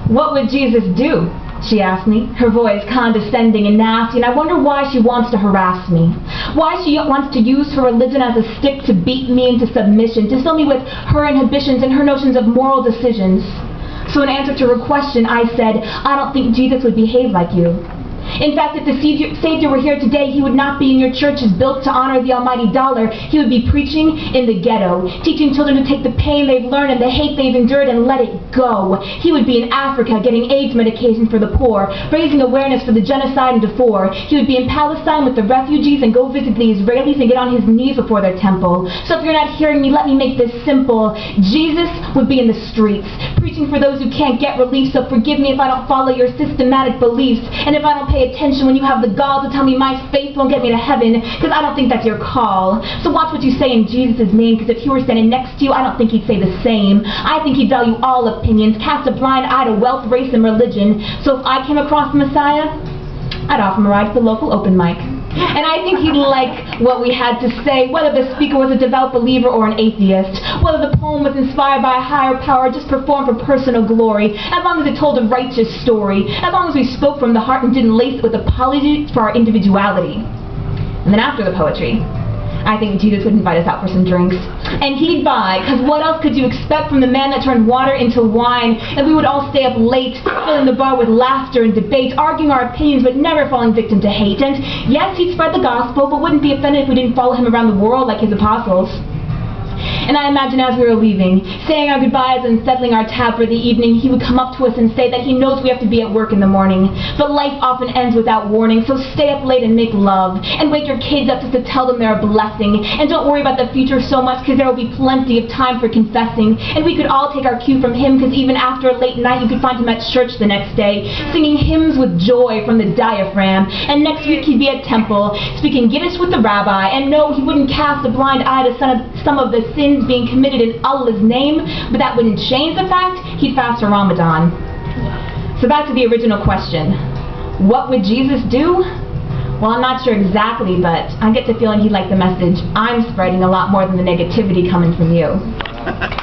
What would Jesus do? She asked me, her voice condescending and nasty, and I wonder why she wants to harass me. Why she wants to use her religion as a stick to beat me into submission, to fill me with her inhibitions and her notions of moral decisions. So in answer to her question, I said, I don't think Jesus would behave like you. In fact, if the Savior were here today, he would not be in your churches built to honor the almighty dollar. He would be preaching in the ghetto, teaching children to take the pain they've learned and the hate they've endured and let it go. He would be in Africa getting AIDS medication for the poor, raising awareness for the genocide in Darfur. He would be in Palestine with the refugees and go visit the Israelis and get on his knees before their temple. So if you're not hearing me, let me make this simple. Jesus would be in the streets, preaching for those who can't get relief, so forgive me if I don't follow your systematic beliefs, and if I don't pay attention when you have the gall to tell me my faith won't get me to heaven, because I don't think that's your call. So watch what you say in Jesus' name, because if he were standing next to you, I don't think he'd say the same. I think he'd value all opinions, cast a blind eye to wealth, race, and religion. So if I came across the Messiah, I'd offer him a ride to the local open mic. And I think he'd like what we had to say, whether the speaker was a devout believer or an atheist, whether the poem was inspired by a higher power or just performed for personal glory, as long as it told a righteous story, as long as we spoke from the heart and didn't lace it with apologies for our individuality. And then after the poetry, I think Jesus would invite us out for some drinks. And he'd buy, because what else could you expect from the man that turned water into wine? And we would all stay up late, filling the bar with laughter and debate, arguing our opinions but never falling victim to hate. And yes, he'd spread the gospel, but wouldn't be offended if we didn't follow him around the world like his apostles. And I imagine as we were leaving, saying our goodbyes and settling our tab for the evening, he would come up to us and say that he knows we have to be at work in the morning. But life often ends without warning, so stay up late and make love. And wake your kids up just to tell them they're a blessing. And don't worry about the future so much, because there will be plenty of time for confessing. And we could all take our cue from him, because even after a late night, you could find him at church the next day, singing hymns with joy from the diaphragm. And next week he'd be at temple, speaking Yiddish with the rabbi. And no, he wouldn't cast a blind eye to some of the sins being committed in Allah's name, but that wouldn't change the fact he'd fast for Ramadan. So back to the original question. What would Jesus do? Well, I'm not sure exactly, but I get the feeling he'd like the message I'm spreading a lot more than the negativity coming from you.